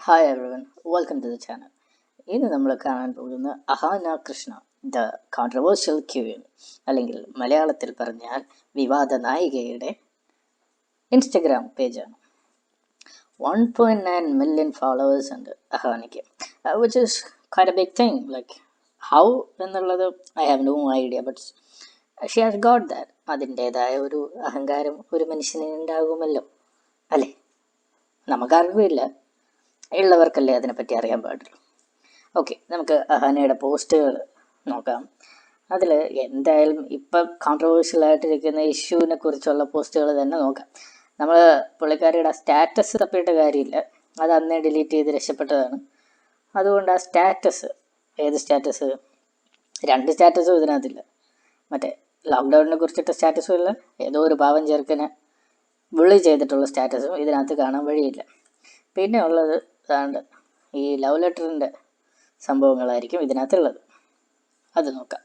Hi everyone, welcome to the channel. ഇന്ന് നമ്മൾ കാണാൻ പോകുന്ന Ahaana Krishna the controversial queen, അല്ലെങ്കിൽ മലയാളത്തിൽ പറഞ്ഞാൽ വിവാദ നായികയുടെ ഇൻസ്റ്റഗ്രാം പേജാണ്. 1.9 മില്യൺ ഫോളോവേഴ്സ് ഉണ്ട് അഹാനയ്ക്ക്, which is quite a big thing. Like how എന്നുള്ളത് I have no idea, but she has got that. അതിൻ്റേതായ ഒരു അഹങ്കാരം ഒരു മനുഷ്യന് ഉണ്ടാകുമല്ലോ, അല്ലേ? നമുക്കറിവില്ല, ഉള്ളവർക്കല്ലേ അതിനെപ്പറ്റി അറിയാൻ പാടുള്ളൂ. ഓക്കെ, നമുക്ക് അഹാനയുടെ പോസ്റ്റുകൾ നോക്കാം. അതിൽ എന്തായാലും ഇപ്പം കോൺട്രവേഴ്ഷ്യലായിട്ടിരിക്കുന്ന ഇഷ്യൂവിനെ കുറിച്ചുള്ള പോസ്റ്റുകൾ തന്നെ നോക്കാം. നമ്മൾ പുള്ളിക്കാരിയുടെ സ്റ്റാറ്റസ് തപ്പിയിട്ട് കാര്യമില്ല, അത് അന്നേ ഡിലീറ്റ് ചെയ്ത് രക്ഷപ്പെട്ടതാണ്. അതുകൊണ്ട് ആ സ്റ്റാറ്റസ്, ഏത് സ്റ്റാറ്റസ്? 2 സ്റ്റാറ്റസും ഇതിനകത്തില്ല. മറ്റേ ലോക്ക്ഡൗണിനെ കുറിച്ചിട്ട് സ്റ്റാറ്റസും ഇല്ല, ഏതോ ഒരു പാവം ചെറുക്കനെ വിളി ചെയ്തിട്ടുള്ള സ്റ്റാറ്റസും ഇതിനകത്ത് കാണാൻ വഴിയില്ല. പിന്നെ ഉള്ളത് അതാണ്ട് ഈ ലവ് ലെറ്ററിൻ്റെ സംഭവങ്ങളായിരിക്കും ഇതിനകത്തുള്ളത്. അത് നോക്കാം.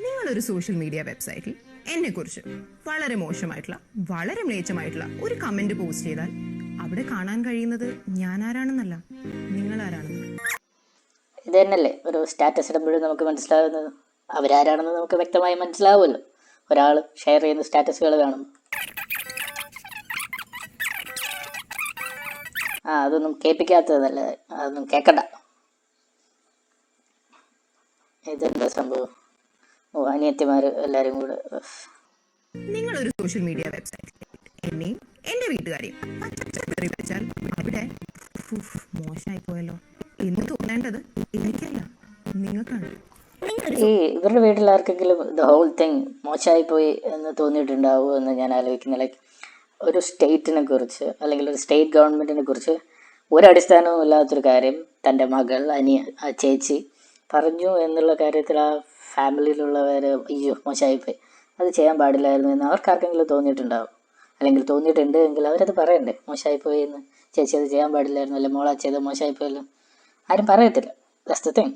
നിങ്ങളൊരു സോഷ്യൽ മീഡിയ വെബ്സൈറ്റിൽ എന്നെക്കുറിച്ച് വളരെ മോശമായിട്ടുള്ള, വളരെ മ്ലേച്ഛമായിട്ടുള്ള ഒരു കമന്റ് പോസ്റ്റ് ചെയ്താൽ അവിടെ കാണാൻ കഴിയുന്നത് ഞാൻ ആരാണെന്നല്ല, നിങ്ങൾ ആരാണെന്ന്. ഇത് തന്നെയല്ലേ ഒരു സ്റ്റാറ്റസ് ഇടുമ്പോഴും നമുക്ക് മനസ്സിലാകുന്നത്, അവരാരാണെന്ന് നമുക്ക് വ്യക്തമായി മനസ്സിലാവുമല്ലോ ഒരാൾ ഷെയർ ചെയ്യുന്ന സ്റ്റാറ്റസുകൾ കാണും. അതൊന്നും കേൾപ്പിക്കാത്തതല്ല, അതൊന്നും കേൾക്കണ്ട. ഇതെന്താ സംഭവം? അനിയത്തിമാർ എല്ലാവരും കൂടെ. നിങ്ങളൊരു സോഷ്യൽ മീഡിയ വെബ്സൈറ്റിൽ എന്നെയും എന്റെ വീട്ടുകാരെയും പച്ചക്കറി വെച്ചാൽ അവിടെ മോശമായി പോയല്ലോ എന്ന് തോന്നേണ്ടത് എനിക്കല്ല, നിങ്ങൾക്കാണ്. ഇവരുടെ വീട്ടിൽ ആർക്കെങ്കിലും ദ ഹോൾ തിങ് മോശമായി പോയി എന്ന് തോന്നിയിട്ടുണ്ടാവുമോ എന്ന് ഞാൻ ആലോചിക്കുന്നത്. ലൈക്ക് ഒരു സ്റ്റേറ്റിനെ കുറിച്ച് അല്ലെങ്കിൽ ഒരു സ്റ്റേറ്റ് ഗവൺമെൻറ്റിനെ കുറിച്ച് ഒരടിസ്ഥാനവും ഇല്ലാത്തൊരു കാര്യം തൻ്റെ മകൾ, ആ ചേച്ചി പറഞ്ഞു എന്നുള്ള കാര്യത്തിൽ ആ ഫാമിലിയിലുള്ളവർ അയ്യോ മോശമായിപ്പോയി, അത് ചെയ്യാൻ പാടില്ലായിരുന്നു എന്ന് അവർക്കാർക്കെങ്കിലും തോന്നിയിട്ടുണ്ടാവും. അല്ലെങ്കിൽ തോന്നിയിട്ടുണ്ട് എങ്കിൽ അവരത് പറയണ്ടേ, മോശമായിപ്പോയി എന്ന്. ചേച്ചി അത് ചെയ്യാൻ പാടില്ലായിരുന്നു, അല്ലെ മോളാ ചെയ്ത് മോശമായിപ്പോയല്ലോ, ആരും പറയത്തില്ല. That's the thing.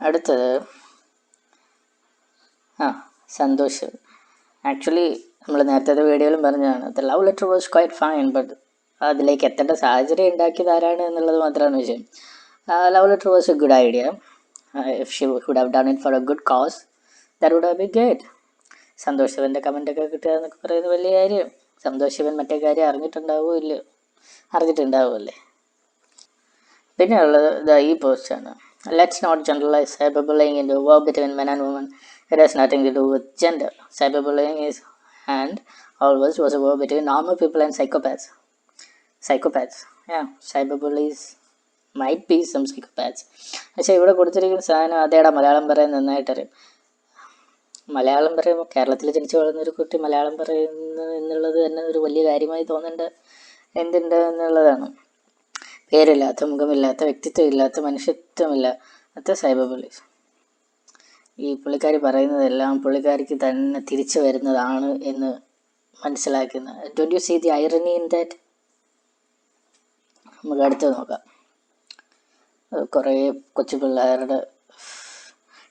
അടുത്തത് സന്തോഷ്. ആക്ച്വലി നമ്മൾ നേരത്തെ വീഡിയോയിലും പറഞ്ഞതാണ്, the love letter was quite fine, but അതിലേക്ക് എത്തേണ്ട സാഹചര്യം ഉണ്ടാക്കിയത് ആരാണ് എന്നുള്ളത് മാത്രമാണ് വിഷയം. Love letter was a good idea. If she would have done it for a good cause, that would have been great. Santhosh ശിവൻ്റെ കമൻറ്റൊക്കെ കിട്ടുക എന്നൊക്കെ പറയുന്നത് വലിയ കാര്യം. സന്തോഷ് ശിവൻ മറ്റേ കാര്യം അറിഞ്ഞിട്ടുണ്ടാവുമല്ലോ, അറിഞ്ഞിട്ടുണ്ടാവുമല്ലേ. പിന്നെ ഉള്ളത് ഈ പോസ്റ്റാണ്. Let's not generalize cyberbullying into a war between men and women. It has nothing to do with gender. Cyberbullying is and always was a war between normal people and psychopaths. Yeah, cyberbullies might be some psychopaths. പക്ഷേ ഇവിടെ കൊടുത്തിരിക്കുന്ന സാധനം അതേടാ മലയാളം പറയാൻ നന്നായിട്ടറിയാം. മലയാളം പറയുമ്പോൾ കേരളത്തിൽ ജനിച്ചു വളർന്നൊരു കുട്ടി മലയാളം പറയുന്നു എന്നുള്ളത് തന്നെ ഒരു വലിയ കാര്യമായി തോന്നേണ്ട എന്തുണ്ട് എന്നുള്ളതാണ്. പേരില്ലാത്ത, മുഖമില്ലാത്ത, വ്യക്തിത്വം ഇല്ലാത്ത, മനുഷ്യത്വമില്ലാത്ത സൈബർ ബുള്ളീസ്. ഈ പുള്ളിക്കാരി പറയുന്നതെല്ലാം പുള്ളിക്കാരിക്ക് തന്നെ തിരിച്ചു വരുന്നതാണ് എന്ന് മനസ്സിലാക്കുന്ന. Don't you see the irony in that? നമുക്ക് അടുത്ത് നോക്കാം. കുറേ കൊച്ചു പിള്ളേരുടെ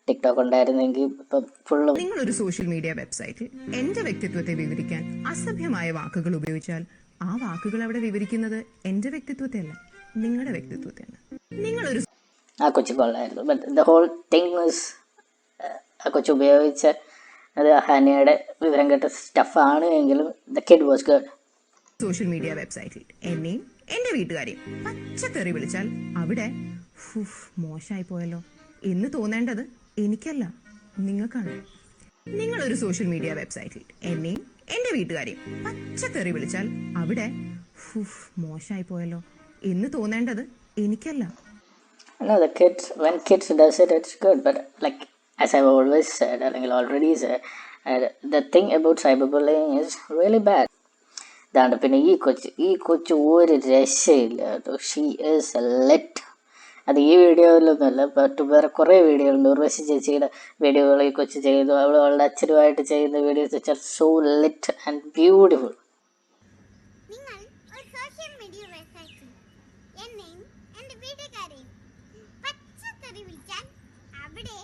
ടിക്ടോക്ക് ഉണ്ടായിരുന്നെങ്കിൽ ഇപ്പം ഫുള്ള്. നിങ്ങളൊരു സോഷ്യൽ മീഡിയ വെബ്സൈറ്റിൽ എന്റെ വ്യക്തിത്വത്തെ വിവരിക്കാൻ അസഭ്യമായ വാക്കുകൾ ഉപയോഗിച്ചാൽ ആ വാക്കുകൾ അവിടെ വിവരിക്കുന്നത് എന്റെ വ്യക്തിത്വത്തെ അല്ല, നിങ്ങളുടെ വ്യക്തിത്വത്തെയാണ്. നിങ്ങളൊരു ആ കൊച്ചു കൊള്ളായിരുന്നു, but the whole thing is ആ കൊച്ചു ഉപയോഗിച്ച അത് ഹനയുടെ വിവരം കേട്ട സ്റ്റഫാണ് എങ്കിലും the kid was good. Social media വെബ്സൈറ്റിൽ എന്നെയും എന്റെ വീട്ടുകാരെയും പച്ചക്കറി വിളിച്ചാൽ അവിടെ മോശമായി പോയല്ലോ എന്ന് തോന്നേണ്ടത് എനിക്കല്ല, നിങ്ങൾക്കാണ്. നിങ്ങളൊരു സോഷ്യൽ മീഡിയ വെബ്സൈറ്റിൽ എന്നെയും എന്റെ വീട്ടുകാരെയും പച്ചക്കറി വിളിച്ചാൽ അവിടെ മോശമായി പോയല്ലോ എന്ന് തോന്നേണ്ടത് എനിക്കല്ല. No, when kids does it, it's good. But like, as I've always said, അല്ലെങ്കിൽ already said, the thing about cyberbullying is really bad. ഇതാണ്. പിന്നെ ഈ കൊച്ചു ഒരു രക്ഷയില്ല. She is let. അത് ഈ വീഡിയോയിലൊന്നുമല്ല, ബട്ട് വേറെ കുറേ വീഡിയോകളുണ്ട്. ഉർവശി ചേച്ചിയുടെ വീഡിയോകൾ ഈ കൊച്ചു ചെയ്തു, അവളുടെ അച്ഛനുമായിട്ട് ചെയ്യുന്ന വീഡിയോസ് വെച്ചാൽ സോ ലിറ്റ് ആൻഡ് ബ്യൂട്ടിഫുൾ. അവിടെ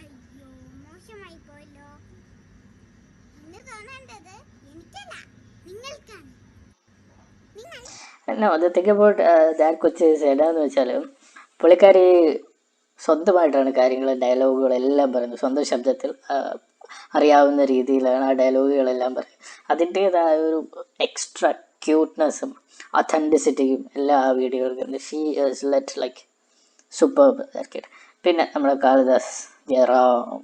അയ്യോ മോശമായി പോയല്ലോ തോന്നേണ്ടത് എനിക്കല്ല, നിങ്ങൾക്കാണ്. No, the thing about that കൊച്ച് സേഡാന്ന് വെച്ചാൽ പുള്ളിക്കാരി സ്വന്തമായിട്ടാണ് കാര്യങ്ങൾ ഡയലോഗുകളെല്ലാം പറയുന്നത്. സ്വന്തം ശബ്ദത്തിൽ അറിയാവുന്ന രീതിയിലാണ് ആ ഡയലോഗുകളെല്ലാം പറയുന്നത്. അതിൻ്റേതായ ഒരു എക്സ്ട്രാ ക്യൂട്ട്നെസ്സും ഒത്തൻറ്റിസിറ്റിയും എല്ലാ ആ വീഡിയോകൾക്കുണ്ട്. She is let like superb that. പിന്നെ നമ്മുടെ കാളിദാസ് ജയറാം.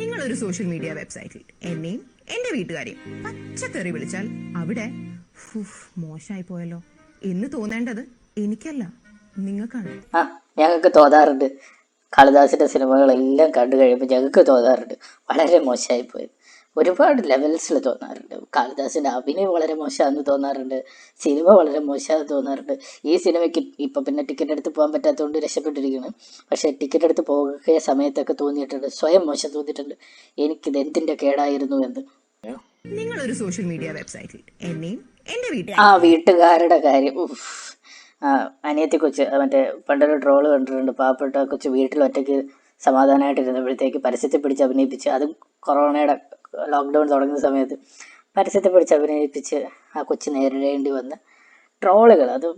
നിങ്ങളൊരു സോഷ്യൽ മീഡിയ വെബ്സൈറ്റിൽ എന്നെയും എന്റെ വീട്ടുകാരെയും പച്ചക്കറി വിളിച്ചാൽ അവിടെ മോശമായി പോയല്ലോ എന്ന് തോന്നേണ്ടത് എനിക്കല്ല, നിങ്ങൾക്കാണ്. ഞങ്ങൾക്ക് തോന്നാറുണ്ട്. കാളിദാസിൻ്റെ സിനിമകളെല്ലാം കണ്ടു കഴിയുമ്പോൾ ഞങ്ങൾക്ക് തോന്നാറുണ്ട് വളരെ മോശമായിപ്പോയി. ഒരുപാട് ലെവൽസിൽ തോന്നാറുണ്ട്. കാളിദാസിൻ്റെ അഭിനയം വളരെ മോശമാണെന്ന് തോന്നാറുണ്ട്, സിനിമ വളരെ മോശമാണെന്ന് തോന്നാറുണ്ട്. ഈ സിനിമയ്ക്ക് ഇപ്പം പിന്നെ ടിക്കറ്റ് എടുത്ത് പോകാൻ പറ്റാത്തതുകൊണ്ട് രക്ഷപ്പെട്ടിരിക്കുന്നു. പക്ഷേ ടിക്കറ്റ് എടുത്ത് പോകുക സമയത്തൊക്കെ തോന്നിയിട്ടുണ്ട്, സ്വയം മോശം തോന്നിയിട്ടുണ്ട്, എനിക്കിത് എന്തിൻ്റെ കേടായിരുന്നു എന്ന്. നിങ്ങളൊരു സോഷ്യൽ മീഡിയ വെബ്സൈറ്റിൽ എന്നെയും എന്റെ വീട്ടുകാരുടെ കാര്യം, അനിയത്തി കൊച്ച് മറ്റേ പണ്ടൊരു ട്രോള് കണ്ടിട്ടുണ്ട്. പാവപ്പെട്ട കൊച്ച് വീട്ടിൽ ഒറ്റയ്ക്ക് സമാധാനമായിട്ടിരുന്നപ്പോഴത്തേക്ക് പരസ്യത്തെ പിടിച്ച് അഭിനയിപ്പിച്ച്, അതും കൊറോണയുടെ ലോക്ക്ഡൗൺ തുടങ്ങുന്ന സമയത്ത് പരസ്യത്തെ പിടിച്ച് അഭിനയിപ്പിച്ച് ആ കൊച്ച് നേരിടേണ്ടി വന്ന ട്രോളുകൾ. അത്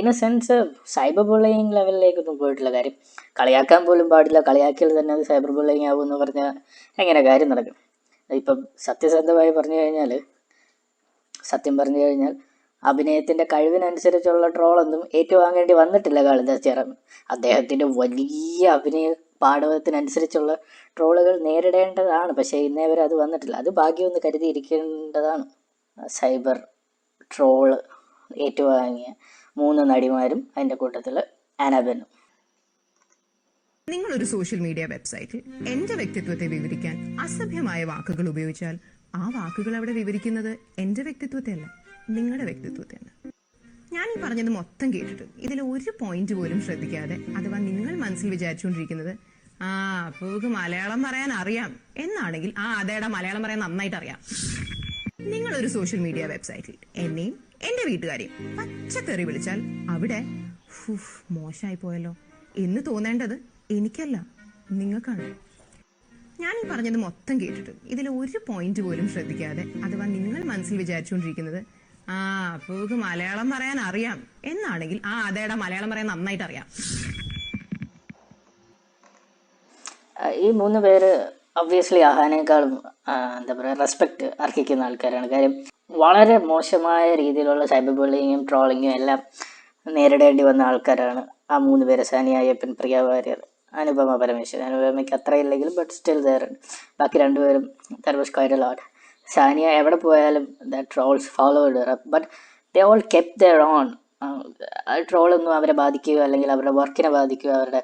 in a sense cyber bullying ലെവലിലേക്കൊന്നും പോയിട്ടില്ല. കാര്യം കളിയാക്കാൻ പോലും പാടില്ല, കളിയാക്കിയാൽ തന്നെ അത് സൈബർ ബുള്ളിങ് ആകുമെന്ന് പറഞ്ഞാൽ എങ്ങനെ കാര്യം നടക്കും? ഇപ്പം സത്യസന്ധമായി സത്യം പറഞ്ഞു കഴിഞ്ഞാൽ അഭിനയത്തിൻ്റെ കഴിവിനനുസരിച്ചുള്ള ട്രോളൊന്നും ഏറ്റുവാങ്ങേണ്ടി വന്നിട്ടില്ല കാളിദാസ് ജയറാം. അദ്ദേഹത്തിൻ്റെ വലിയ അഭിനയ പാടവത്തിനനുസരിച്ചുള്ള ട്രോളുകൾ നേരിടേണ്ടതാണ്, പക്ഷേ ഇന്നേ വരെ അത് വന്നിട്ടില്ല. അത് ഭാഗ്യമെന്ന് കരുതിയിരിക്കേണ്ടതാണ്. സൈബർ ട്രോള് ഏറ്റുവാങ്ങിയ 3 നടിമാരും അതിൻ്റെ കൂട്ടത്തിൽ ആനാബെന്നും. നിങ്ങളൊരു സോഷ്യൽ മീഡിയ വെബ്സൈറ്റിൽ എന്റെ വ്യക്തിത്വത്തെ വിവരിക്കാൻ അസഭ്യമായ വാക്കുകൾ ഉപയോഗിച്ചാൽ ആ വാക്കുകൾ അവിടെ വിവരിക്കുന്നത് എന്റെ വ്യക്തിത്വത്തെ അല്ല, നിങ്ങളുടെ വ്യക്തിത്വത്തെയാണ്. ഞാൻ ഈ പറഞ്ഞത് മൊത്തം കേട്ടിട്ട് ഇതിൽ ഒരു പോയിന്റ് പോലും ശ്രദ്ധിക്കാതെ, അഥവാ നിങ്ങൾ മനസ്സിൽ വിചാരിച്ചുകൊണ്ടിരിക്കുന്നത് പൂക്ക് മലയാളം പറയാൻ അറിയാം എന്നാണെങ്കിൽ അതേടാ മലയാളം പറയാൻ നന്നായിട്ട് അറിയാം. നിങ്ങളൊരു സോഷ്യൽ മീഡിയ വെബ്സൈറ്റിൽ എന്നെയും എന്റെ വീട്ടുകാരെയും പച്ചക്കറി വിളിച്ചാൽ അവിടെ മോശമായി പോയല്ലോ എന്ന് തോന്നേണ്ടത് എനിക്കല്ല, നിങ്ങൾക്കാണ്. ഞാൻ ഈ പറഞ്ഞത് മൊത്തം കേട്ടിട്ട് ഇതിൽ ഒരു പോയിന്റ് പോലും ശ്രദ്ധിക്കാതെ, അഥവാ നിങ്ങൾ മനസ്സിൽ വിചാരിച്ചുകൊണ്ടിരിക്കുന്നത് പൂക്ക് മലയാളം പറയാൻ അറിയാം എന്നാണെങ്കിൽ അതേടാ മലയാളം പറയാൻ നന്നായിട്ട് അറിയാം. ഈ 3 പേര് ഒബ്വിയസ്ലി അഹാനേക്കാളും എന്താ പറയുക റെസ്പെക്റ്റ് അർഹിക്കുന്ന ആൾക്കാരാണ്. കാര്യം വളരെ മോശമായ രീതിയിലുള്ള സൈബർ ബുള്ളിങ്ങും ട്രോളിങ്ങും എല്ലാം നേരിടേണ്ടി വന്ന ആൾക്കാരാണ് ആ 3 പേര്. സാനിയ അയ്യപ്പൻ, പ്രിയ വാര്യർ, അനുപമ പരമേശ്വരൻ. അനുപമയ്ക്ക് അത്രയില്ലെങ്കിലും ബട്ട് സ്റ്റിൽ ദെയർ. ബാക്കി 2 പേരും that was quite a lot. Saniya എവിടെ പോയാലും that trolls followed her, but they all kept there on. ട്രോളൊന്നും അവരെ ബാധിക്കുകയോ അല്ലെങ്കിൽ അവരുടെ വർക്കിനെ ബാധിക്കുകയോ അവരുടെ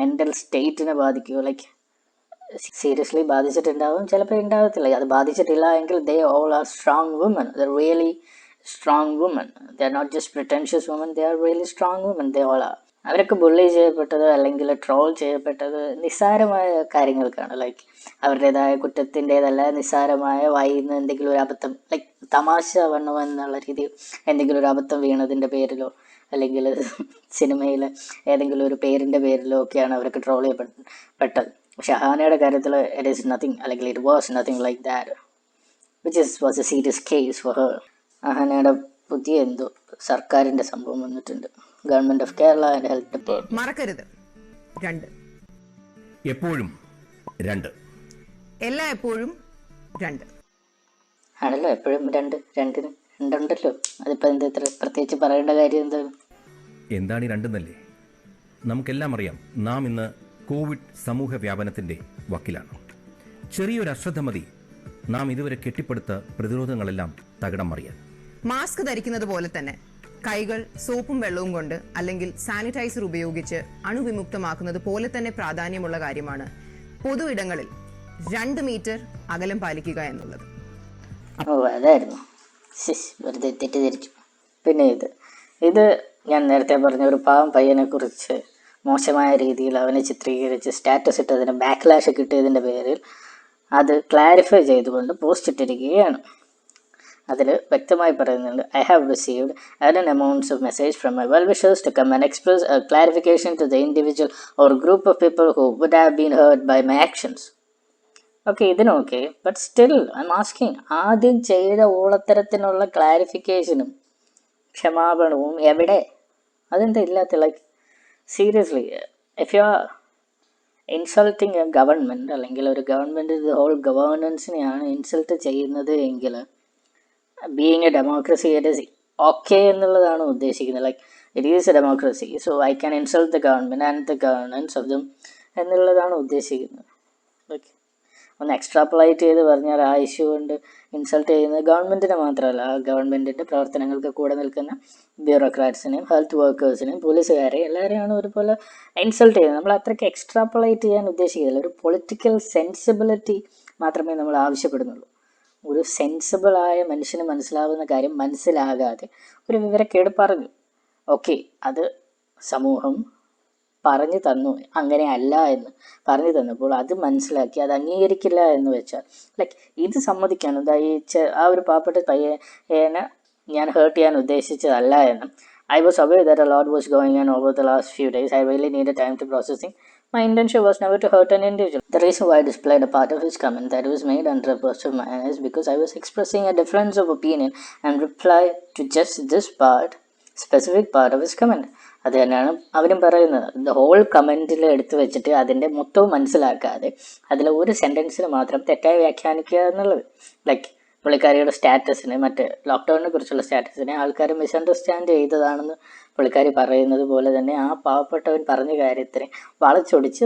മെൻ്റൽ സ്റ്റേറ്റിനെ ബാധിക്കുകയോ ലൈക്ക് സീരിയസ്ലി ബാധിച്ചിട്ടുണ്ടാവും, ചിലപ്പോൾ ഉണ്ടാകത്തില്ല. അത് ബാധിച്ചിട്ടില്ല എങ്കിൽ they all are strong woman. The really strong woman. They are not just pretentious woman, they are really strong woman. They all are. അവരൊക്കെ ബുള്ളി ചെയ്യപ്പെട്ടത് അല്ലെങ്കിൽ ട്രോൾ ചെയ്യപ്പെട്ടത് നിസ്സാരമായ കാര്യങ്ങൾക്കാണ്. ലൈക്ക് അവരുടേതായ കുറ്റത്തിൻ്റേതല്ല, നിസ്സാരമായ വായിന്ന് എന്തെങ്കിലും ഒരു അബദ്ധം, ലൈക്ക് തമാശ വണ്ണം എന്നുള്ള രീതിയിൽ എന്തെങ്കിലും ഒരു അബദ്ധം വീണതിൻ്റെ പേരിലോ അല്ലെങ്കിൽ സിനിമയിൽ ഏതെങ്കിലും ഒരു പേരിൻ്റെ പേരിലോ ഒക്കെയാണ് അവർക്ക് ട്രോൾ ചെയ്യപ്പെട്ടത്. പക്ഷെ അഹാനയുടെ കാര്യത്തിൽ ഇറ്റ് ഈസ് നത്തിങ്, അല്ലെങ്കിൽ it was nothing like that, which was a serious case for her. അഹാനയുടെ പുതിയ എന്തോ സർക്കാരിൻ്റെ സംഭവം വന്നിട്ടുണ്ട്, government of Kerala and health department. മറക്കരുത് 2 എപ്പോഴും 2 എല്ലാ എപ്പോഴും 2 ആണല്ലോ. എപ്പോഴും 2 രണ്ടുണ്ടല്ലോ. അതിപ്പോൾ എന്താ ഇത്ര പ്രത്യേകിച്ച് പറയേണ്ട കാര്യം എന്താണ് ഈ 2 നമുക്കെല്ലാം അറിയാം. നാം ഇന്ന് കോവിഡ് സമൂഹ വ്യാപനത്തിന്റെ വക്കിലാണ്. ചെറിയൊരു അശ്രദ്ധ മതി നാം ഇതുവരെ കെട്ടിപ്പടുത്ത പ്രതിരോധങ്ങളെല്ലാം തകിടം മറിയാൻ. മാസ്ക് ധരിക്കുന്നത് പോലെ തന്നെ കൈകൾ സോപ്പും വെള്ളവും കൊണ്ട് അല്ലെങ്കിൽ സാനിറ്റൈസർ ഉപയോഗിച്ച് അണുവിമുക്തമാക്കുന്നത് പോലെ തന്നെ പ്രാധാന്യമുള്ള കാര്യമാണ് പൊതു ഇടങ്ങളിൽ 2 മീറ്റർ അകലം പാലിക്കുക എന്നുള്ളത്. അതായിരുന്നു വെറുതെ തെറ്റിദ്ധരിച്ചു. പിന്നെ ഇത് ഞാൻ നേരത്തെ പറഞ്ഞ ഒരു പാവം പയ്യനെ കുറിച്ച് മോശമായ രീതിയിൽ അവനെ ചിത്രീകരിച്ച് സ്റ്റാറ്റസ് ഇട്ടതിന് ബാക്ക്ലാഷ് കിട്ടിയതിൻ്റെ പേരിൽ അത് ക്ലാരിഫൈ ചെയ്തുകൊണ്ട് പോസ്റ്റ് ഇട്ടിരിക്കുകയാണ്. അതിൽ വ്യക്തമായി പറയുന്നുണ്ട്, I have received an amounts of message from my well-wishers to come and express a clarification to the individual or group of people who would have been hurt by my actions. Okay, ഇതിനോക്കെ, but still I am asking, ആദ്യം ചെയ്ത ഊളത്തരത്തിനുള്ള ക്ലാരിഫിക്കേഷനും ക്ഷമാപണവും എവിടെ? അതെന്താ ഇല്ലാത്ത? Like seriously, if you are insulting a government, അല്ലെങ്കിൽ ഒരു ഗവൺമെൻറ് ഹോൾ ഗവേണൻസിനെയാണ് ഇൻസൾട്ട് ചെയ്യുന്നത് എങ്കിൽ being a democracy it is okay എന്നുള്ളതാണ് ഉദ്ദേശിക്കുന്നത്. Like it is a democracy, so I can insult the government and the governance of them എന്നുള്ളതാണ് ഉദ്ദേശിക്കുന്നത്. Like ഒന്ന് എക്സ്ട്രാപ്പുലേറ്റ് ചെയ്ത് പറഞ്ഞാൽ ആ ഇഷ്യൂ കൊണ്ട് ഇൻസൾട്ട് ചെയ്യുന്നത് ഗവൺമെൻറ്റിനെ മാത്രമല്ല, ആ ഗവൺമെൻറ്റിൻ്റെ പ്രവർത്തനങ്ങൾക്ക് കൂടെ നിൽക്കുന്ന ബ്യൂറോക്രാറ്റ്സിനെയും ഹെൽത്ത് വർക്കേഴ്സിനെയും പോലീസുകാരെയും എല്ലാവരെയാണ് ഒരുപോലെ ഇൻസൾട്ട് ചെയ്യുന്നത്. നമ്മൾ അത്രയ്ക്ക് എക്സ്ട്രാപ്പുലേറ്റ് ചെയ്യാൻ ഉദ്ദേശിക്കുന്നില്ല. ഒരു പൊളിറ്റിക്കൽ സെൻസിബിലിറ്റി മാത്രമേ നമ്മൾ ആവശ്യപ്പെടുന്നുള്ളൂ. ഒരു സെൻസിബിളായ മനുഷ്യന് മനസ്സിലാവുന്ന കാര്യം മനസ്സിലാകാതെ ഒരു വിവരക്കേട് പറഞ്ഞു. ഓക്കെ, അത് സമൂഹം പറഞ്ഞു തന്നു, അങ്ങനെയല്ല എന്ന് പറഞ്ഞു തന്നപ്പോൾ അത് മനസ്സിലാക്കി അത് അംഗീകരിക്കില്ല എന്ന് വെച്ചാൽ, ലൈക്ക് ഇത് സമ്മതിക്കാനും ആ ഒരു പാവപ്പെട്ട പയ്യനെ ഞാൻ ഹേർട്ട് ചെയ്യാൻ ഉദ്ദേശിച്ചതല്ല എന്നും I was aware that a lot was going on over the last few days. I really needed time to processing. My intention was never to hurt an individual. The reason why I displayed a part of his comment that was made under a burst of mine is because I was expressing a difference of opinion and reply to just this specific part of his comment. അത് തന്നെയാണ് അവരും പറയുന്നത്. The whole കമൻറ്റിൽ എടുത്തു വെച്ചിട്ട് അതിൻ്റെ മൊത്തവും മനസ്സിലാക്കാതെ അതിൽ ഒരു സെൻറ്റൻസിന് മാത്രം തെറ്റായി വ്യാഖ്യാനിക്കുക എന്നുള്ളത്. ലൈക്ക് പുള്ളിക്കാരിയുടെ സ്റ്റാറ്റസിനെ, മറ്റ് ലോക്ക്ഡൗണിനെ കുറിച്ചുള്ള സ്റ്റാറ്റസിനെ ആൾക്കാർ മിസ്അണ്ടർസ്റ്റാൻഡ് ചെയ്തതാണെന്ന് പുള്ളിക്കാരി പറയുന്നത് പോലെ തന്നെ ആ പാവപ്പെട്ടവൻ പറഞ്ഞ കാര്യത്തിനെ വളച്ചൊടിച്ച്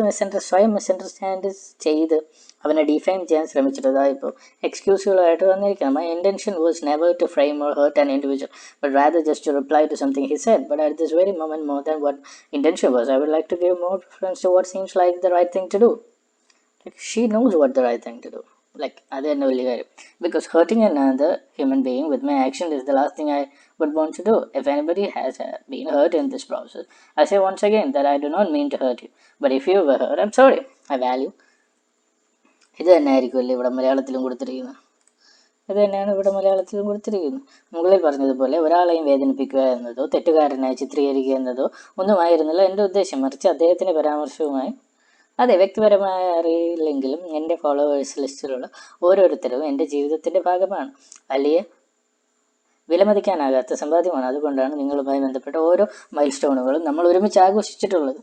സ്വയം മിസ്അണ്ടർസ്റ്റാൻഡ് ചെയ്ത് അവനെ ഡിഫൈൻ ചെയ്യാൻ ശ്രമിച്ചിട്ട് ഇപ്പോൾ എക്സ്ക്യൂസുകളായിട്ട് വന്നിരിക്കണം. My intention was never to frame or hurt an individual but rather just to reply to something he said. But at this very moment more than what intention was, I would like to give more preference to what seems like the right thing to do. Like she knows what the right thing to do. Like അത് തന്നെ വലിയ കാര്യം. Because hurting another human being with my action is the last thing I would want to do. If anybody has been hurt in this process, I say once again that I do not mean to hurt you. But if you were hurt, I'm sorry. I value. ഇത് തന്നെയായിരിക്കുമല്ലേ ഇവിടെ മലയാളത്തിലും കൊടുത്തിരിക്കുന്നത്. ഇത് തന്നെയാണ് ഇവിടെ മലയാളത്തിലും കൊടുത്തിരിക്കുന്നത്. മുകളിൽ പറഞ്ഞതുപോലെ ഒരാളെയും വേദനിപ്പിക്കുക എന്നതോ തെറ്റുകാരനായി ചിത്രീകരിക്കുക എന്നതോ ഒന്നുമായിരുന്നില്ല എൻ്റെ ഉദ്ദേശം. മറിച്ച് അദ്ദേഹത്തിൻ്റെ പരാമർശവുമായി, അതെ, വ്യക്തിപരമായി അറിയില്ലെങ്കിലും എൻ്റെ ഫോളോവേഴ്സ് ലിസ്റ്റിലുള്ള ഓരോരുത്തരും എൻ്റെ ജീവിതത്തിൻ്റെ ഭാഗമാണ്. വലിയ വിലമതിക്കാനാകാത്ത സമ്പാദ്യമാണ്. അതുകൊണ്ടാണ് നിങ്ങളുമായി ബന്ധപ്പെട്ട ഓരോ മൈൽ സ്റ്റോണുകളും നമ്മൾ ഒരുമിച്ച് ആഘോഷിച്ചിട്ടുള്ളത്.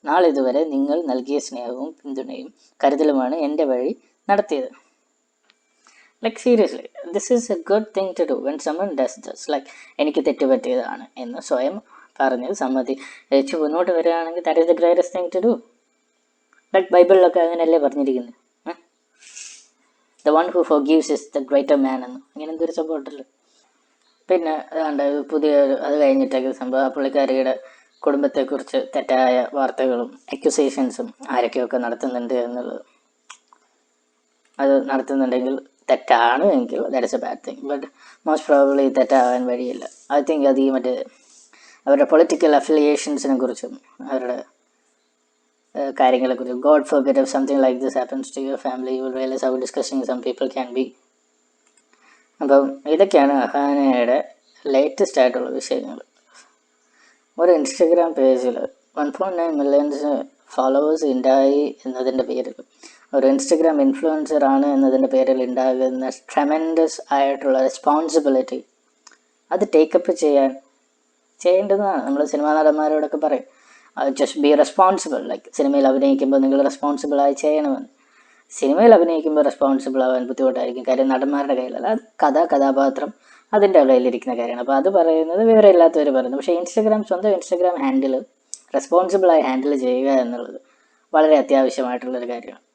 നാളിതുവരെ നിങ്ങൾ നൽകിയ സ്നേഹവും പിന്തുണയും കരുതലുമാണ് എൻ്റെ വഴി നടത്തിയത്. Like seriously, this is a good thing to do when someone does this. Like എനിക്ക് തെറ്റുപറ്റിയതാണ് എന്ന് സ്വയം പറഞ്ഞ് സമ്മതിച്ച് മുന്നോട്ട് വരികയാണെങ്കിൽ that is the greatest thing to do. Like ബൈബിളിലൊക്കെ അങ്ങനെയല്ലേ പറഞ്ഞിരിക്കുന്നത്, the one who forgives is the greater man എന്ന്. അങ്ങനെ എന്തൊരു സംഭവം ഉണ്ടല്ലോ. പിന്നെ അതുകൊണ്ട് അത് കഴിഞ്ഞിട്ടൊക്കെ സംഭവം പുള്ളിക്കാരിയുടെ കുടുംബത്തെക്കുറിച്ച് തെറ്റായ വാർത്തകളും അക്യൂസേഷൻസും ആരൊക്കെയൊക്കെ നടത്തുന്നുണ്ട് എന്നുള്ളത്. അത് നടത്തുന്നുണ്ടെങ്കിൽ തെറ്റാണ് എങ്കിൽ that is a bad thing. But most probably തെറ്റാവാൻ വഴിയില്ല. ഐ തിങ്ക് അത് ഈ അവരുടെ പൊളിറ്റിക്കൽ അഫിലിയേഷൻസിനെ കുറിച്ചും അവരുടെ കാര്യങ്ങളെക്കുറിച്ചും, God forbid if something like this happens to your family you will realise how discussing some people can be. അപ്പം ഇതൊക്കെയാണ് അഹാനയുടെ ലേറ്റസ്റ്റ് ആയിട്ടുള്ള വിഷയങ്ങൾ. ഒരു ഇൻസ്റ്റഗ്രാം പേജിൽ 1.9 മില്യൺസ് ഫോളോവേഴ്സ് ഉണ്ടായി എന്നതിൻ്റെ പേരിൽ, ഒരു ഇൻസ്റ്റഗ്രാം ഇൻഫ്ലുവൻസർ ആണ് എന്നതിൻ്റെ പേരിൽ ഉണ്ടാകുന്ന ട്രെമൻഡസ് ആയിട്ടുള്ള റെസ്പോൺസിബിലിറ്റി അത് ടേക്കപ്പ് ചെയ്യേണ്ടതാണ്. നമ്മൾ സിനിമാ നടന്മാരോടൊക്കെ പറയും ജസ്റ്റ് ബി റെസ്പോൺസിബിൾ. ലൈക്ക് സിനിമയിൽ അഭിനയിക്കുമ്പോൾ നിങ്ങൾ റെസ്പോൺസിബിളായി ചെയ്യണമെന്ന്. സിനിമയിൽ അഭിനയിക്കുമ്പോൾ റെസ്പോൺസിബിൾ ആവാൻ ബുദ്ധിമുട്ടായിരിക്കും, കാര്യം നടന്മാരുടെ കയ്യിലല്ല, അത് കഥാപാത്രം അതിൻ്റെ കയ്യിലിരിക്കുന്ന കാര്യമാണ്. അപ്പോൾ അത് പറയുന്നത് വിവരമില്ലാത്തവർ പറയുന്നു. പക്ഷേ സ്വന്തം ഇൻസ്റ്റഗ്രാം ഹാൻഡിൽ റെസ്പോൺസിബിളായി ഹാൻഡിൽ ചെയ്യുക എന്നുള്ളത് വളരെ അത്യാവശ്യമായിട്ടുള്ളൊരു കാര്യമാണ്.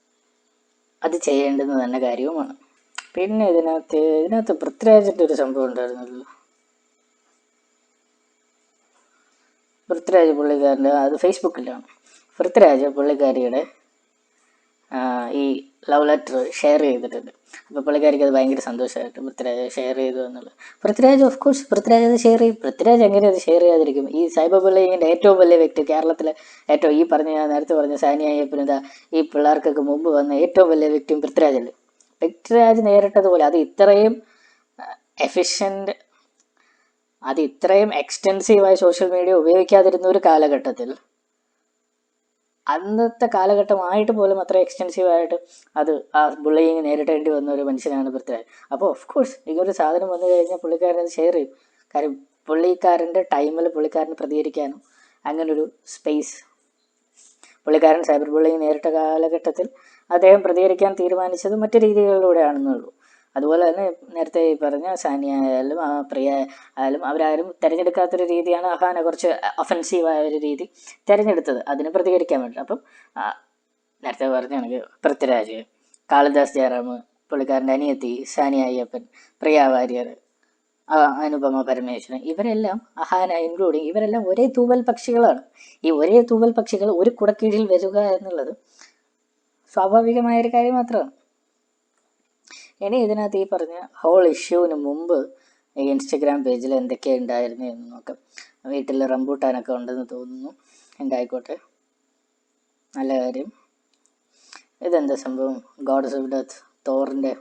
അത് ചെയ്യേണ്ടുന്ന തന്നെ കാര്യവുമാണ്. പിന്നെ ഇതിനകത്ത് പൃഥ്വിരാജിൻ്റെ ഒരു സംഭവം ഉണ്ടായിരുന്നല്ലോ. പൃഥ്വിരാജ് പുള്ളിക്കാരൻ്റെ, അത് ഫേസ്ബുക്കിലാണ്. പൃഥ്വിരാജ് പുള്ളിക്കാരിയുടെ ഈ ലവ് ലെറ്റർ ഷെയർ ചെയ്തിട്ടുണ്ട്. അപ്പോൾ പുള്ളിക്കാരിക്ക് അത് ഭയങ്കര സന്തോഷമായിട്ട് പൃഥ്വിരാജ് ഷെയർ ചെയ്തു എന്നുള്ളത്. പൃഥ്വിരാജ് പൃഥ്വിരാജ് അത് ഷെയർ ചെയ്യും. പൃഥ്വിരാജ് എങ്ങനെ അത് ഷെയർ ചെയ്യാതിരിക്കും? ഈ സൈബർ ബുള്ളിങ്ങിൻ്റെ ഏറ്റവും വലിയ വ്യക്തി, കേരളത്തിലെ ഏറ്റവും ഞാൻ നേരത്തെ പറഞ്ഞ സാനിയ അയ്യപ്പനെന്താ ഈ പിള്ളേർക്കൊക്കെ മുമ്പ് വന്ന ഏറ്റവും വലിയ വ്യക്തിയും പൃഥ്വിരാജല്ലേ. പൃഥ്വിരാജ് നേരിട്ടതുപോലെ അത് ഇത്രയും എഫിഷ്യൻ്റ്, അത് ഇത്രയും എക്സ്റ്റെൻസീവായി സോഷ്യൽ മീഡിയ ഉപയോഗിക്കാതിരുന്ന ഒരു കാലഘട്ടത്തിൽ അന്നത്തെ കാലഘട്ടമായിട്ട് പോലും അത്ര എക്സ്റ്റെൻസീവായിട്ട് അത് ആ ബുള്ളിങ് നേരിടേണ്ടി വന്ന ഒരു മനുഷ്യനാണ് പൃഥ്വിരാജ്. അപ്പോൾ ഓഫ് കോഴ്സ് ഇങ്ങനൊരു സാധനം വന്നു കഴിഞ്ഞാൽ പുള്ളിക്കാരൻ അത് ഷെയർ ചെയ്യും. കാര്യം പുള്ളിക്കാരൻ്റെ ടൈമിൽ പുള്ളിക്കാരന് പ്രതികരിക്കാനും അങ്ങനൊരു സ്പേസ്, പുള്ളിക്കാരൻ സൈബർ ബുള്ളിങ് നേരിട്ട കാലഘട്ടത്തിൽ അദ്ദേഹം പ്രതികരിക്കാൻ തീരുമാനിച്ചത് മറ്റു രീതികളിലൂടെയാണെന്നുള്ളൂ. അതുപോലെ തന്നെ നേരത്തെ ഈ പറഞ്ഞ സാനിയ ആയാലും പ്രിയ ആയാലും അവരാരും തിരഞ്ഞെടുക്കാത്തൊരു രീതിയാണ് അഹാന കുറച്ച് ഒഫൻസീവായ ഒരു രീതി തിരഞ്ഞെടുത്തത് അതിന് പ്രതികരിക്കാൻ വേണ്ടി. അപ്പം നേരത്തെ പറഞ്ഞാണെങ്കിൽ പൃഥ്വിരാജ്, കാളിദാസ് ജയറാം, പുള്ളിക്കാരൻ്റെ അനിയത്തി സാനിയ അയ്യപ്പൻ, പ്രിയ വാര്യർ, അനുപമ പരമേശ്വരൻ, ഇവരെല്ലാം അഹാന ഇൻക്ലൂഡിങ് ഇവരെല്ലാം ഒരേ തൂവൽ പക്ഷികളാണ്. ഈ ഒരേ തൂവൽ പക്ഷികൾ ഒരു കുടക്കീഴിൽ വരിക എന്നുള്ളത് സ്വാഭാവികമായൊരു കാര്യം മാത്രമാണ്. ഇനി ഇതിനകത്ത് ഈ പറഞ്ഞ ഹോൾ ഇഷ്യൂവിന് മുമ്പ് ഈ ഇൻസ്റ്റഗ്രാം പേജിൽ എന്തൊക്കെയാണ് ഉണ്ടായിരുന്നു എന്ന് നോക്കാം. വീട്ടിൽ റംബൂട്ടാനൊക്കെ ഉണ്ടെന്ന് തോന്നുന്നു. ഉണ്ടായിക്കോട്ടെ, നല്ല കാര്യം. ഇതെന്താ സംഭവം? ഗോഡ്സ് ഓഫ് ഡെത്ത്, തോറിൻ്റെ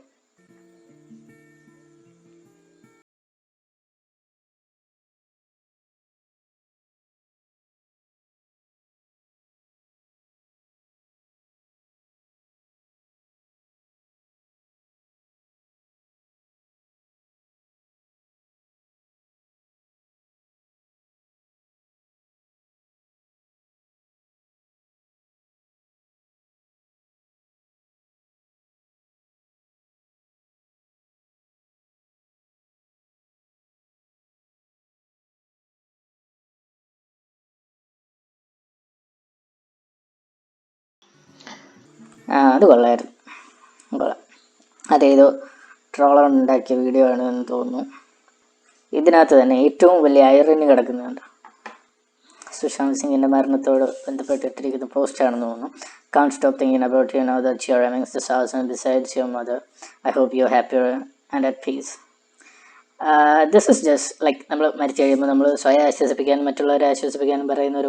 അത് കൊള്ളായിരുന്നു, കൊള്ളാം. അതേതോ ട്രോളർ ഉണ്ടാക്കിയ വീഡിയോ ആണ് എന്ന് തോന്നുന്നു. ഇതിനകത്ത് തന്നെ ഏറ്റവും വലിയ ഐറണി കിടക്കുന്നുണ്ട്. സുശാന്ത് സിംഗിൻ്റെ മരണത്തോട് ബന്ധപ്പെട്ടിട്ടിരിക്കുന്ന പോസ്റ്റാണെന്ന് തോന്നുന്നു. Can't stop thinking about you now that you're amongst the stars and besides your mother. I hope you're happier and at peace. This is just like നമ്മൾ മരിച്ചു കഴിയുമ്പോൾ നമ്മൾ സ്വയം ആശ്വസിപ്പിക്കാനും മറ്റുള്ളവരെ ആശ്വസിപ്പിക്കാനും പറയുന്ന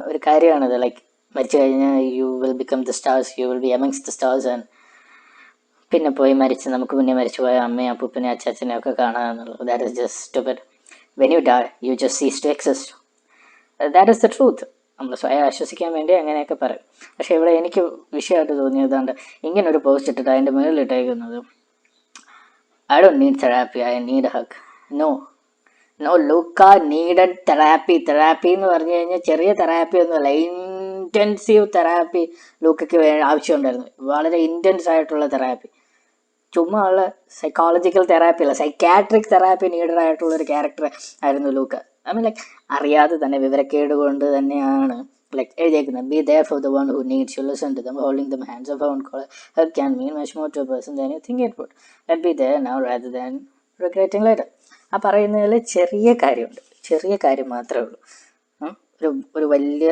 ഒരു കാര്യമാണിത്. ലൈക്ക് മരിച്ചു കഴിഞ്ഞാൽ you will become the stars, you will be amongst the stars and പിന്നെ പോയി നമുക്ക് മുന്നേ മരിച്ചു പോയ അമ്മയും അപ്പൂപ്പനെ അച്ചാച്ചനെ ഒക്കെ കാണുക എന്നുള്ളത്. That is just stupid. When you die you just cease to exist. That is the truth. നമ്മൾ സ്വയം ആശ്വസിക്കാൻ വേണ്ടി അങ്ങനെയൊക്കെ പറയും. പക്ഷേ ഇവിടെ എനിക്ക് വിഷയമായിട്ട് തോന്നിയതാണ്ട് ഇങ്ങനൊരു പോസ്റ്റ് ഇട്ടിട്ട് അതിൻ്റെ മുകളിലിട്ടേക്കുന്നത് I don't need therapy, I need a hug. No, Luca needed therapy. Therapy എന്ന് പറഞ്ഞു കഴിഞ്ഞാൽ ചെറിയ തെറാപ്പി ഒന്നുമല്ല, ഇൻറ്റൻസീവ് തെറാപ്പി ലൂക്കയ്ക്ക് ആവശ്യമുണ്ടായിരുന്നു. വളരെ ഇൻറ്റൻസ് ആയിട്ടുള്ള തെറാപ്പി, ചുമ്മാ ഉള്ള സൈക്കോളജിക്കൽ തെറാപ്പി അല്ല, സൈക്കാട്രിക് തെറാപ്പി നീഡഡ് ആയിട്ടുള്ളൊരു ക്യാരക്ടർ ആയിരുന്നു ലൂക്ക. ഐ മീൻ ലൈക്ക് അറിയാതെ തന്നെ വിവരക്കേട് കൊണ്ട് തന്നെയാണ് like എഴുതിയേക്കുന്നത്. Be there for the one who needs you, listen to them, holding them hands, a phone call, help can mean much more to a person than you think it would. Let be there now rather than regretting later. ആ പറയുന്നതിൽ ചെറിയ കാര്യമുണ്ട്, ചെറിയ കാര്യം മാത്രമേ ഉള്ളൂ. ഒരു വലിയ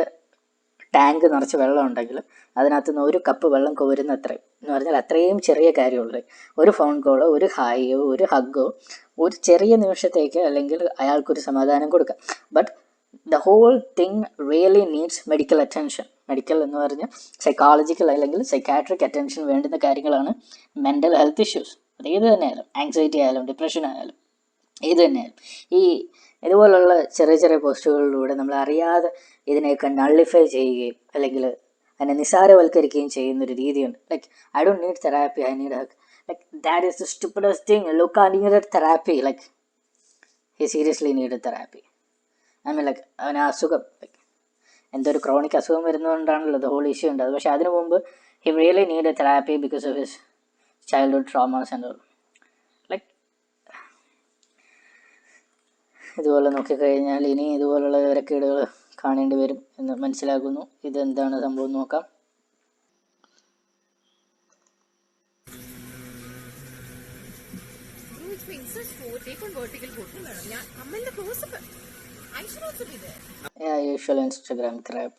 ടാങ്ക് നിറച്ച് വെള്ളം ഉണ്ടെങ്കിൽ അതിനകത്തുനിന്ന് ഒരു കപ്പ് വെള്ളം കോരുന്ന അത്രയും എന്ന് പറഞ്ഞാൽ അത്രയും ചെറിയ കാര്യമുള്ളൂ. ഒരു ഫോൺ കോളോ ഒരു ഹായോ ഒരു ഹഗ്ഗോ ഒരു ചെറിയ നിമിഷത്തേക്ക് അല്ലെങ്കിൽ അയാൾക്കൊരു സമാധാനം കൊടുക്കാം. But the whole thing really needs medical attention. Medical എന്ന് പറഞ്ഞാൽ സൈക്കോളജിക്കൽ അല്ലെങ്കിൽ സൈക്കാട്രിക് അറ്റൻഷൻ വേണ്ടുന്ന കാര്യങ്ങളാണ് മെൻ്റൽ ഹെൽത്ത് ഇഷ്യൂസ്. അത് ഏത് തന്നെയായാലും, ആങ്സൈറ്റി ആയാലും ഡിപ്രഷൻ ആയാലും ഏത് തന്നെയായാലും. ഇതുപോലുള്ള ചെറിയ ചെറിയ പോസ്റ്റുകളിലൂടെ നമ്മൾ അറിയാതെ ഇതിനെയൊക്കെ നള്ളിഫൈ ചെയ്യുകയും അല്ലെങ്കിൽ അതിനെ നിസാരവൽക്കരിക്കുകയും ചെയ്യുന്നൊരു രീതിയുണ്ട്. Like I don't need therapy, I need hug. Like that is the stupidest thing. Luca needed therapy. Like he seriously needed therapy. I mean like അവന് അസുഖം, ലൈക്ക് എന്തൊരു ക്രോണിക് അസുഖം വരുന്നതുകൊണ്ടാണല്ലോ ദ ഹോൾ ഇഷ്യൂ ഉണ്ട്. പക്ഷേ അതിനു മുമ്പ് he really need therapy because of his childhood traumas and all. Like ഇതുപോലെ നോക്കിക്കഴിഞ്ഞാൽ ഇനി ഇതുപോലുള്ള വിവരക്കേടുകൾ കാണേണ്ടി വരും എന്ന് മനസ്സിലാക്കുന്നു. ഇതെന്താണ് സംഭവം നോക്കാം. Usual Instagram crap.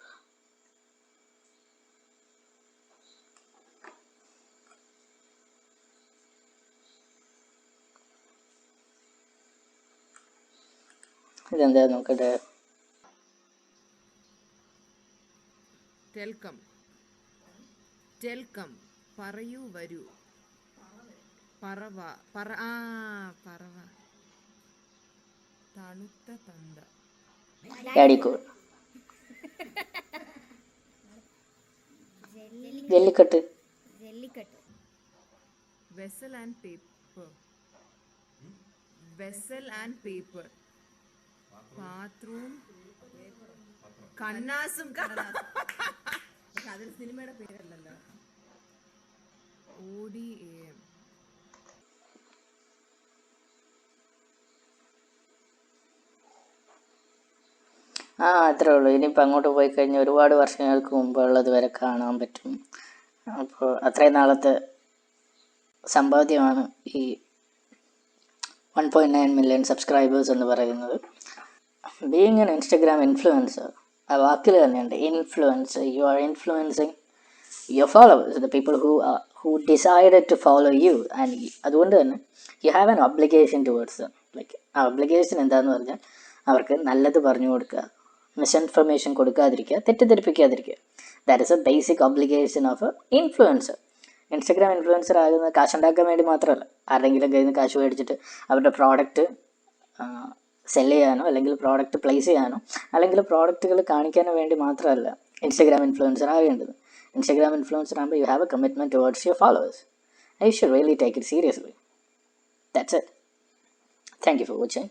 ഇതെന്താ നോക്കട്ടെ. ടെൽക്കം പറയൂ വരൂ പറവ തണുത്ത തന്ത. Daddy Cool. Jallikattu. Jallikattu. Vessel and paper. Vessel and paper. Bathroom. കണ്ണാസും പക്ഷെ അതൊരു സിനിമയുടെ പേരല്ലല്ലോ. ODAM. അത്രേ ഉള്ളൂ. ഇനിയിപ്പോൾ അങ്ങോട്ട് പോയി കഴിഞ്ഞാൽ ഒരുപാട് വർഷങ്ങൾക്ക് മുമ്പുള്ളത് വരെ കാണാൻ പറ്റും. അപ്പോൾ അത്രയും നാളത്തെ സമ്പാദ്യമാണ് ഈ 1.9 മില്യൺ സബ്സ്ക്രൈബേഴ്സ് എന്ന് പറയുന്നത്. ബീയിങ് എൻ ഇൻസ്റ്റഗ്രാം ഇൻഫ്ലുവൻസർ, ആ വാക്കിൽ തന്നെയുണ്ട് influence. You are influencing your followers, the people who decided to follow you. And അതുകൊണ്ട് തന്നെ you have an obligation towards them. Like ആ ഒബ്ലിഗേഷൻ എന്താണെന്ന് പറഞ്ഞാൽ അവർക്ക് നല്ലത് പറഞ്ഞു കൊടുക്കുക, മിസ്ഇൻഫർമേഷൻ കൊടുക്കാതിരിക്കുക, തെറ്റിദ്ധരിപ്പിക്കാതിരിക്കുക. That is a basic obligation of a influencer. Instagram influencer ആകുന്നത് കാശുണ്ടാക്കാൻ വേണ്ടി മാത്രമല്ല, ആരുടെങ്കിലും കയ്യിൽ നിന്ന് കാശ് മേടിച്ചിട്ട് അവരുടെ പ്രോഡക്റ്റ് സെല് ചെയ്യാനോ അല്ലെങ്കിൽ പ്രോഡക്റ്റ് പ്ലേസ് ചെയ്യാനോ അല്ലെങ്കിൽ പ്രോഡക്റ്റുകൾ കാണിക്കാനോ വേണ്ടി മാത്രമല്ല ഇൻസ്റ്റഗ്രാം ഇൻഫ്ലുവൻസർ ആവേണ്ടത്. ഇൻസ്റ്റഗ്രാം ഇൻഫ്ലുവൻസർ ആകുമ്പോൾ you have A commitment towards your followers. I should really take it seriously. That's it. Thank you for watching.